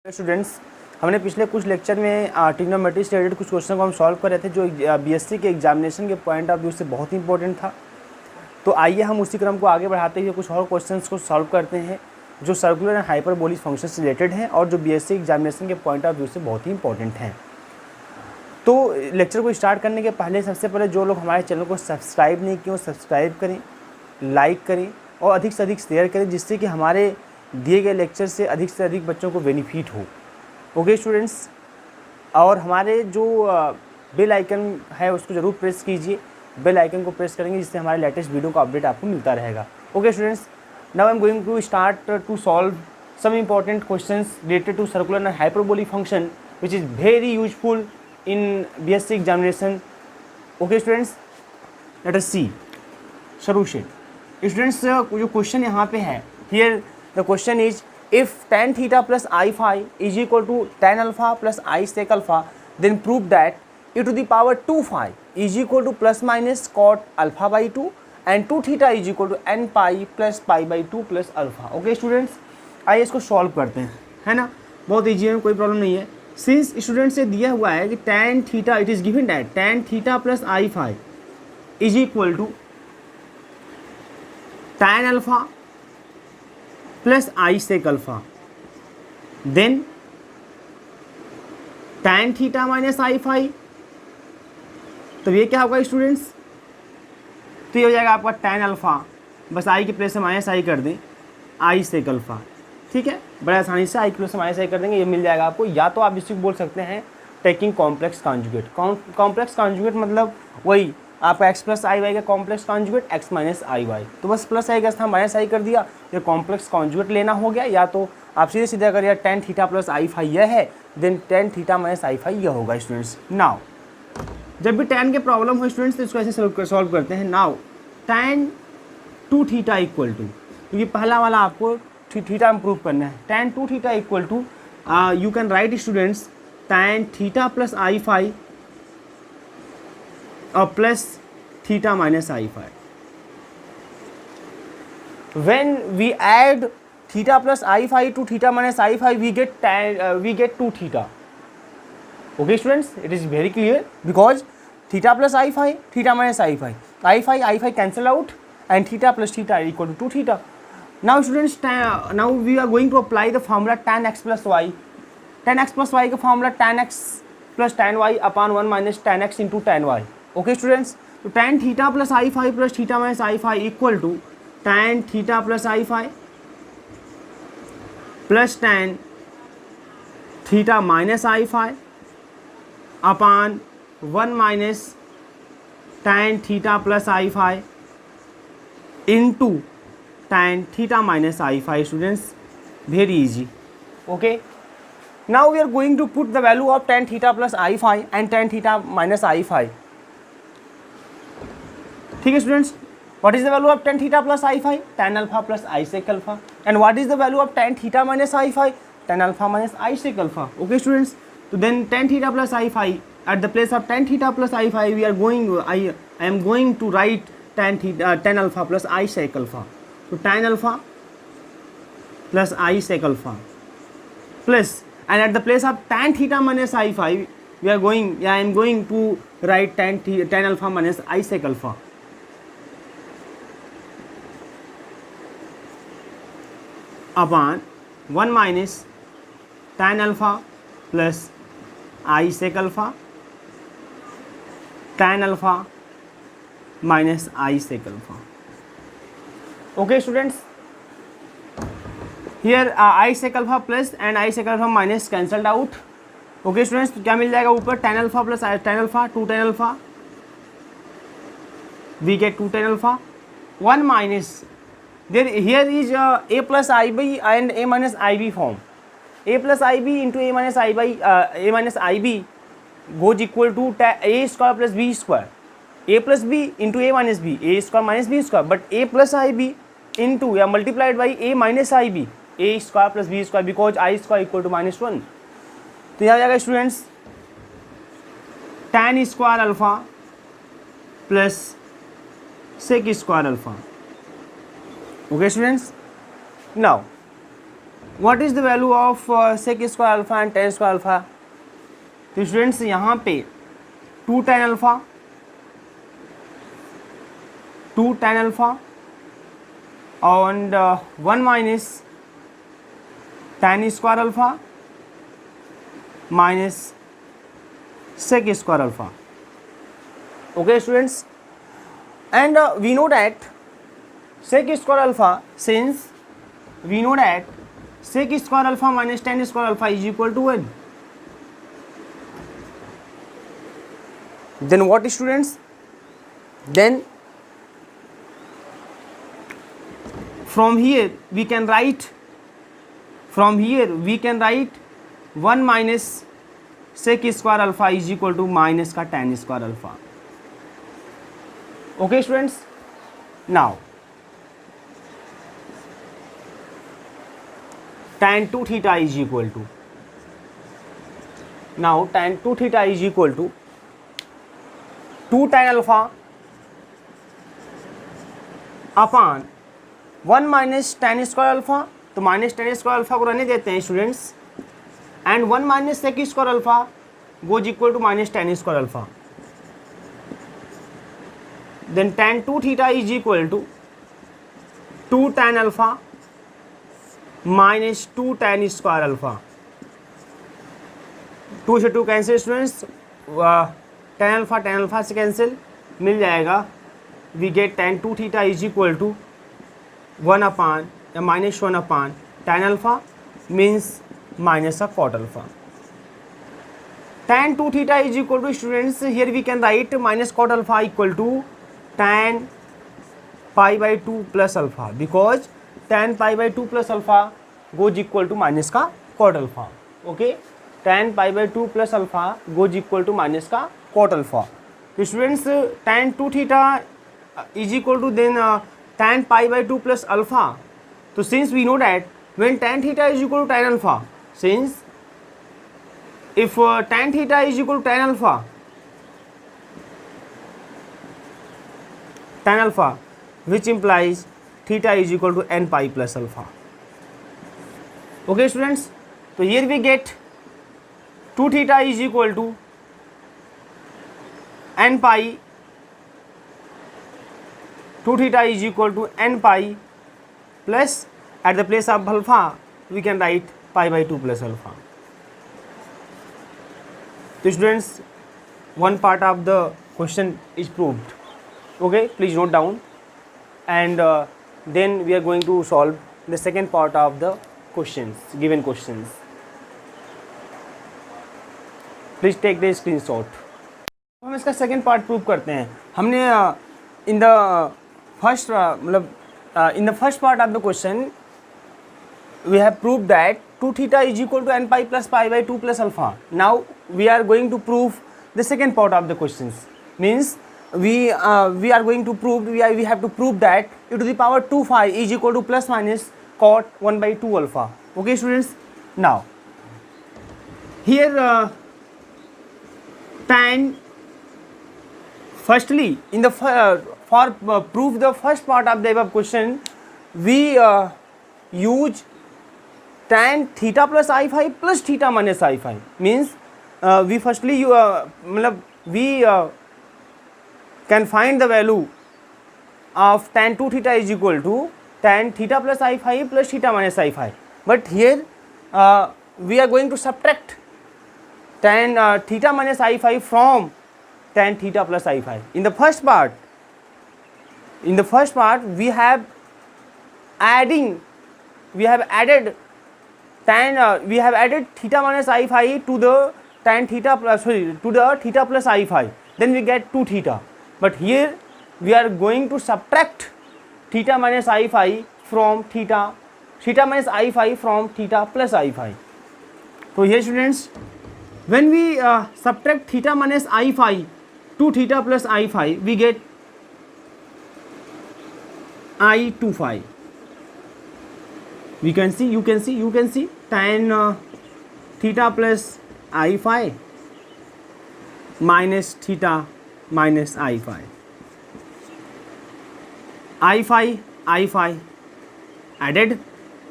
Students, हमने पिछले कुछ लेक्चर में ट्रिग्नोमेट्री से रिलेटेड कुछ क्वेश्चन को हम सॉल्व कर रहे थे जो बीएससी के एग्जामिनेशन के पॉइंट ऑफ व्यू से बहुत इंपॉर्टेंट था। तो आइए हम उसी क्रम को आगे बढ़ाते हुए कुछ और क्वेश्चंस को सॉल्व करते हैं जो सर्कुलर एंड हाइपरबोलिक फंक्शन से रिलेटेड हैं और जो बीएससी एग्जामिनेशन के पॉइंट ऑफ व्यू से बहुत ही इंपॉर्टेंट हैं। तो लेक्चर को स्टार्ट करने के पहले सबसे पहले जो लोग हमारे चैनल को सब्सक्राइब नहीं किए वो सब्सक्राइब करें, लाइक करें और अधिक से अधिक शेयर करें, जिससे कि हमारे दिए गए लेक्चर से अधिक बच्चों को बेनिफिट हो। ओके स्टूडेंट्स, और हमारे जो बेल आइकन है उसको ज़रूर प्रेस कीजिए। बेल आइकन को प्रेस करेंगे जिससे हमारे लेटेस्ट वीडियो का अपडेट आपको मिलता रहेगा। Okay students, now I am going to start to solve some important questions related to circular and hyperbolic function which is very useful in BSc examination. Okay students, let us see. शुरू से students जो question यहाँ पे है, here the question is if tan theta plus I phi is equal to tan alpha plus I sec alpha, then prove that e to the power 2 phi is equal to plus minus cot alpha by 2 and 2 theta is equal to n pi plus pi by 2 plus alpha। Okay students, आइए इसको solve करते हैं, है ना। बहुत easy है, कोई problem नहीं है। सिंस स्टूडेंट से दिया हुआ है कि tan theta, it is given that tan theta plus I phi is equal to tan alpha plus I sec alpha, then tan theta minus I phi। तो ये क्या होगा स्टूडेंट्स, तो ये हो जाएगा आपका tan अल्फा, बस I के प्लेस से माइनस I कर दें, I sec अल्फा। ठीक है, बड़े आसानी से I के प्लेस से माइनस I कर देंगे, ये मिल जाएगा आपको। या तो आप इसी को बोल सकते हैं taking complex conjugate. Complex conjugate मतलब वही आपका x प्लस आई वाई का कॉम्प्लेक्स कॉन्जुगेट x माइनस आई वाई। तो बस प्लस आई का स्थान माइनस आई कर दिया, ये कॉम्प्लेक्स कॉन्जुगेट लेना हो गया। या तो आप सीधे सीधे अगर यार tan theta plus I phi यह है, then tan theta minus I phi यह होगा स्टूडेंट्स। नाउ जब भी tan के प्रॉब्लम हो स्टूडेंट्स तो इसको ऐसे सॉल्व करते हैं। Now tan 2 theta equal to, क्योंकि पहला वाला आपको थीटा में प्रूव करना है। tan 2 theta equal to you can write students tan theta plus I phi और plus theta minus I phi. When we add theta plus I phi to theta minus I phi, we get 2 theta. Okay students, it is very clear because theta plus I phi, theta minus I phi, I phi cancel out and theta plus theta are equal to 2 theta. Now students, now we are going to apply the formula tan x plus y. Tan x plus y का formula tan x plus tan y upon 1 minus tan x into tan y. Okay students, तो tan theta plus I phi plus theta minus I phi equal to tan theta plus I phi plus tan theta minus I phi upon 1 minus tan theta plus I phi into tan theta minus I phi. Students, very easy. Okay, now we are going to put the value of tan theta plus I phi and tan theta minus I phi. ठीक है students, what is the value of tan theta plus I phi? tan alpha plus I sec alpha. And what is the value of tan theta minus I phi? tan alpha minus I sec alpha. Okay students, तो then tan theta plus I phi at the place of tan theta plus I phi we are going, I am going to write tan alpha plus I sec alpha. तो tan alpha plus I sec alpha plus, and at the place of tan theta minus I phi we are going, I am going to write tan alpha minus I sec alpha। upon 1 minus tan alpha plus I sec alpha, tan alpha minus I sec alpha। okay students, here I sec alpha plus and I sec alpha minus cancelled out। Okay students, तो क्या मिल जाएगा ऊपर tan alpha plus tan alpha 2 tan alpha, we get 2 tan alpha 1 minus, then here is a plus I B and a minus I B form. a plus I B into a minus I by a minus I B goes equal to a square plus B square, a plus B into a minus B, a square minus B square, but a plus I B into या multiplied by a minus I B, a square plus B square because I square equal to -1। तो यह आ जाएगा students tan square alpha plus sec square alpha. Okay students, now what is the value of sec square alpha and tan square alpha? तो students यहाँ पे 2 tan alpha, 2 tan alpha and 1 minus tan square alpha minus sec square alpha. Okay students, and we know that sec square alpha, since we know that sec square alpha minus tan square alpha is equal to 1. Then what students? Then from here we can write 1 minus sec square alpha is equal to minus का tan square alpha. Okay students, now tan 2 theta is equal to, now tan 2 theta is equal to 2 tan alpha upon 1 minus tan square alpha, तो minus tan square alpha को रहने देते हैं students, and 1 minus sec square alpha goes equal to minus tan square alpha. Then tan 2 theta is equal to 2 tan alpha minus 2 tan square alpha. 2 से 2 cancel students, tan alpha से cancel, मिल जाएगा. We get tan 2 theta is equal to 1 upon या minus 1 अपान tan alpha means minus का cot alpha. tan 2 theta is equal to students, here we can write minus cot alpha equal to tan pi by 2 plus alpha, because tan pi by 2 plus alpha goes equal to minus का cot alpha. Okay, tan pi by 2 plus alpha goes equal to minus का cot alpha. तो students tan 2 theta is equal to then tan pi by 2 plus alpha. So since we know that when tan theta is equal to tan alpha, since if tan theta is equal to tan alpha, which implies theta is equal to n pi plus alpha. Okay students, so here we get 2 theta is equal to n pi, 2 theta is equal to n pi plus, at the place of alpha we can write pi by 2 plus alpha. So students, one part of the question is proved. Okay, please note down, and then we are going to solve the second part of the questions, given questions. Please take the screenshot. हम इसका second part prove करते हैं. हमने in the first in the first part of the question we have proved that 2 theta is equal to n pi plus pi by 2 plus alpha. Now we are going to prove the second part of the questions, means we are going to prove, we have to prove that e to the power 2 phi is equal to plus minus cot 1 by 2 alpha. Okay students, now here tan, firstly in the for prove the first part of the above question, we use tan theta plus I phi plus theta minus I phi. Means we firstly we can find the value of tan 2 theta is equal to tan theta plus I phi plus theta minus I phi. But here we are going to subtract tan theta minus I phi from tan theta plus I phi. In the first part we have added theta minus I phi to the tan theta plus, to the theta plus I phi, then we get 2 theta. But here we are going to subtract theta minus I phi from theta minus I phi from theta plus I phi. So here students, when we subtract theta minus I phi to theta plus I phi, we get I 2 phi. You can see tan theta plus I phi minus theta minus I phi. I phi added,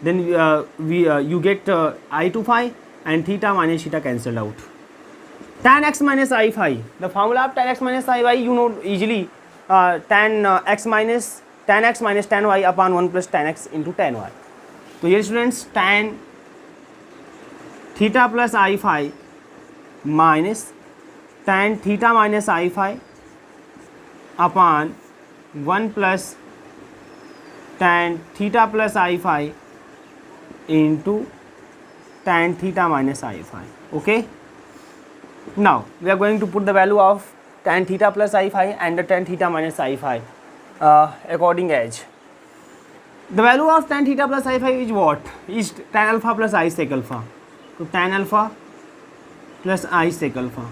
then you get I to phi and theta minus theta cancelled out. Tan x minus I phi, the formula of tan x minus I phi you know easily, tan x minus tan y upon 1 plus tan x into tan y. So here students, tan theta plus I phi minus tan theta minus I phi upon 1 plus tan theta plus I phi into tan theta minus I phi. Okay. Now we are going to put the value of tan theta plus I phi and the tan theta minus I phi according as. The value of tan theta plus I phi is what? Is tan alpha plus I sec alpha. So tan alpha plus I sec alpha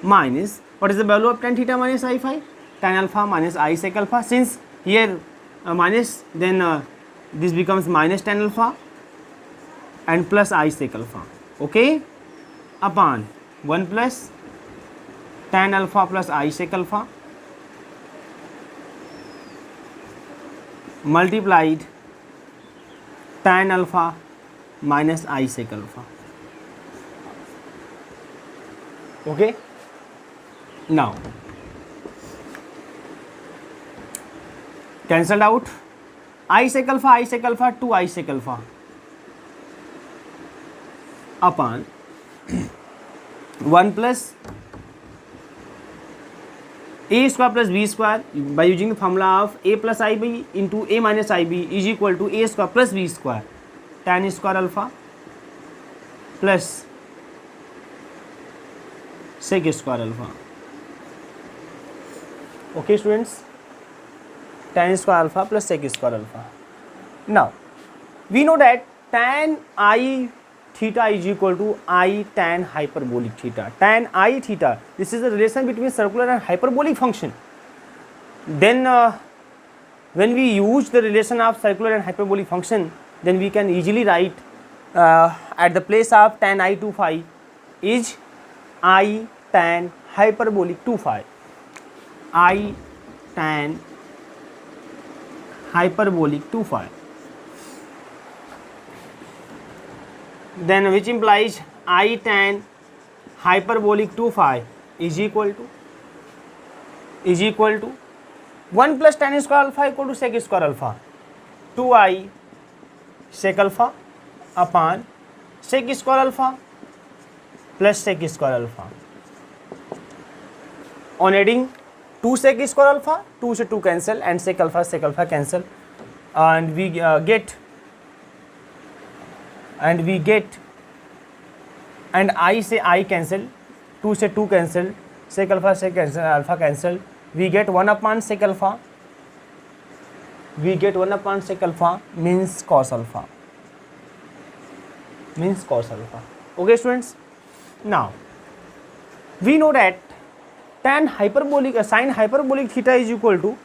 minus, what is the value of tan theta minus I phi? Tan alpha minus I sec alpha. Since here minus, then this becomes minus tan alpha and plus I sec alpha. Okay, upon 1 plus tan alpha plus I sec alpha multiplied tan alpha minus I sec alpha. Okay. Now cancelled out I sec alpha 2 I sec alpha upon 1 plus a square plus b square by using the formula of a plus ib into a minus ib is equal to a square plus b square tan square alpha plus sec square alpha. Okay students, tan square alpha plus sec square alpha. Now we know that tan I theta is equal to I tan hyperbolic theta. Tan I theta, this is the relation between circular and hyperbolic function. Then when we use the relation of circular and hyperbolic function, then we can easily write at the place of tan I 2 phi is I tan hyperbolic 2 phi. I tan hyperbolic 2 phi. Then which implies I tan hyperbolic 2 phi is equal to 1 plus tan square alpha equal to sec square alpha 2I sec alpha upon sec square alpha plus sec square alpha. On adding 2 sec square alpha, 2 से 2 cancel and sec alpha cancel, and we get and I से I cancel, 2 से 2 cancel, sec cancel, alpha cancel, we get 1 upon sec alpha, means cos alpha. Okay students, now we know that tan hyperbolic sin hyperbolic theta is equal to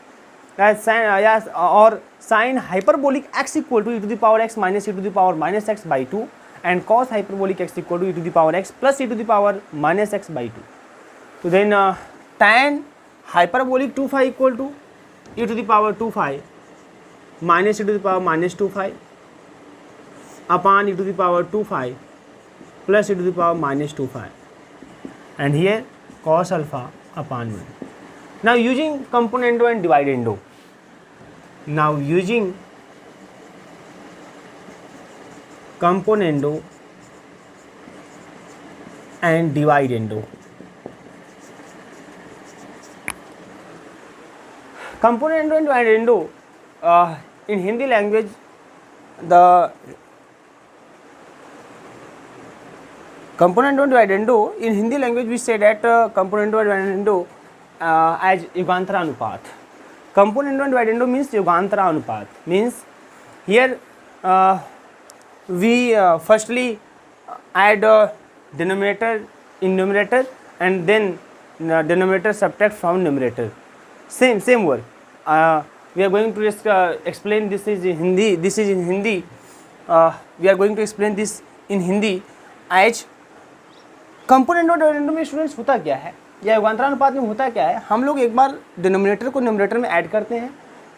sin hyperbolic x equal to e to the power x minus e to the power minus x by 2 and cos hyperbolic x equal to e to the power x plus e to the power minus x by 2. So then tan hyperbolic 2 phi equal to e to the power 2 phi minus e to the power minus 2 phi upon e to the power 2 phi plus e to the power minus 2 phi, and here cos alpha upon 1. Now using componendo and dividendo. Componendo and dividendo. Componendo and dividendo in Hindi language, the componendo and dividendo in Hindi language we say that componendo and dividendo as Yugantara anupat. Componendo and dividendo means Yugantara anupat, means here we firstly add denominator in numerator and then denominator subtract from numerator. Same work. We are going to just explain this is in Hindi. We are going to explain this in Hindi as component और dividend में students होता क्या है या युगांतरानुपात में होता क्या है, हम लोग एक बार डिनोमिनेटर को न्यूमरेटर में ऐड करते हैं,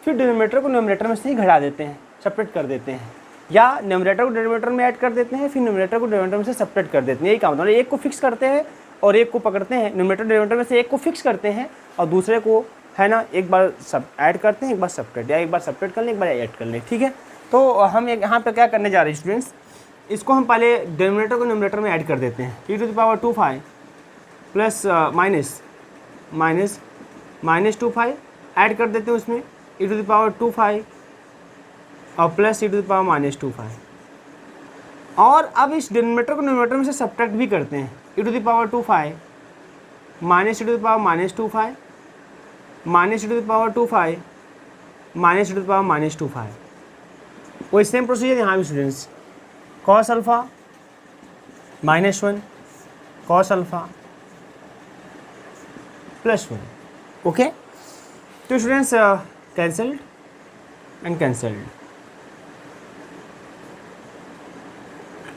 फिर डिनोमिनेटर को न्यूमरेटर में से ही घटा देते हैं, सेपरेट कर देते हैं, या न्यूमरेटर को डिनोमिनेटर में ऐड कर देते हैं, फिर न्यूमरेटर को डिनोमिनेटर में से सब्ट्रैक्ट कर देते हैं। यही काम होता है, एक को फिक्स करते हैं और एक को पकड़ते हैं, न्यूमरेटर डिनोमिनेटर में से एक को फिक्स करते हैं और दूसरे को है ना एक बार सब ऐड करते हैं, एक बार सब्ट्रैक्ट, या एक बार सब्ट्रैक्ट कर लें, एक बार ऐड कर लें। ठीक है, तो हम यहाँ पे क्या करने जा रहे हैं स्टूडेंट्स, इसको हम पहले डिनोमिनेटर को न्यूमरेटर में ऐड कर देते हैं। e⁻² प्लस माइनस 2 ऐड कर देते हैं उसमें e⁻² और प्लस e⁻²। और अब इस डिनोमिनेटर को न्यूमरेटर में से सब्ट्रैक्ट भी करते हैं, e⁻² minus e⁻² minus e⁻² minus e⁻²। वही सेम प्रोसीजर यहाँ भी students, cos alpha -1 cos alpha +1। Okay, तो students cancelled and cancelled.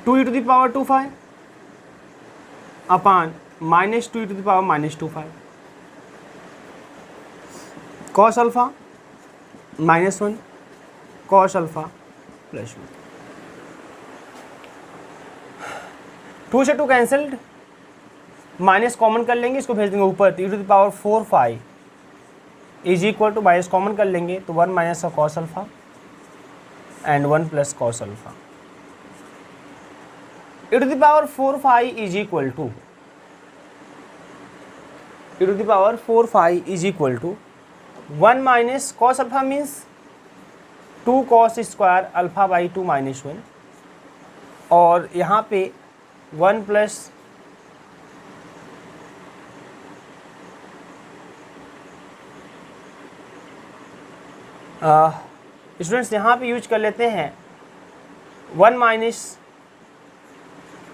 2e⁻² upon minus 2e⁻²। cos alpha -1 cos alpha +1। 2 से 2 कैंसल्ड, माइनस कॉमन कर लेंगे, इसको भेज देंगे ऊपर, e⁴ is equal to minus common कर लेंगे तो 1 minus cos alpha and 1 plus cos alpha. e⁴ is equal to is equal to 1 minus cos alpha means 2 cos square alpha by 2 -1, और यहाँ पे 1 प्लस स्टूडेंट्स यहाँ पे यूज कर लेते हैं 1 minus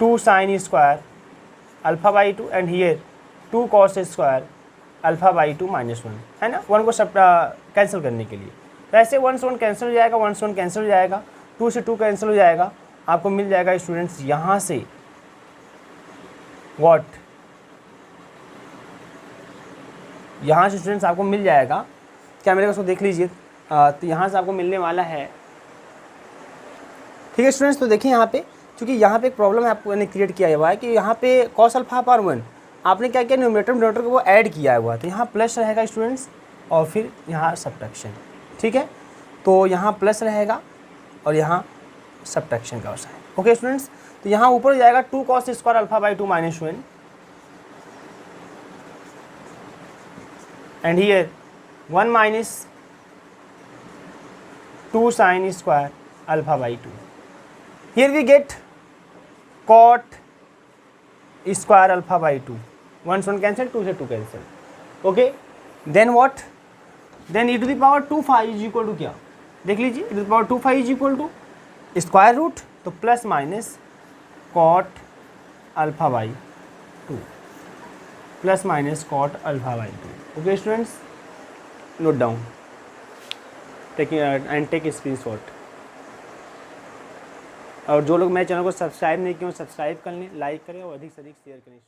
2 sine square alpha by 2 and here 2 cos square alpha by 2 -1, है ना, 1 को सब कैंसिल करने के लिए। तो ऐसे 1 से 1 कैंसिल हो जाएगा, 1 से 1 कैंसिल हो जाएगा, 2 से 2 कैंसिल हो जाएगा, आपको मिल जाएगा स्टूडेंट्स यहाँ से व्हाट, यहाँ से स्टूडेंट्स आपको मिल जाएगा क्या, मेरे को देख लीजिए, तो यहाँ से आपको मिलने वाला है। ठीक है स्टूडेंट्स, तो देखिए यहाँ पे, क्योंकि यहाँ पे एक प्रॉब्लम है आपको ने क्रिएट किया हुआ है कि यहाँ पे cos अल्फ़ा पर 1 आपने क्या किया, न्यूमरेटर डिनोमिनेटर को वो ऐड किया हुआ है, तो यहाँ प्लस रहेगा स्टूडेंट्स और फिर यहाँ सब्ट्रैक्शन। ठीक है, तो यहाँ प्लस रहेगा और यहाँ सब्ट्रैक्शन का होता है। ओके स्टूडेंट्स, तो यहाँ ऊपर हो जाएगा 2 cos square alpha by 2 -1 and here 1 minus 2 sin square alpha by 2। Here we get cot square alpha by 2, 1 से 1 कैंसिल, 2 से 2 cancel. Okay, then what, then e⁻² is equal to क्या, देख लीजिए, e⁻² is equal to square root, तो plus minus cot alpha by 2 plus minus cot alpha by 2। Okay students, note down, taking and take screenshot. और जो लोग मेरे channel को subscribe नहीं किए, सब्सक्राइब कर लें, लाइक करें और अधिक से अधिक शेयर करें।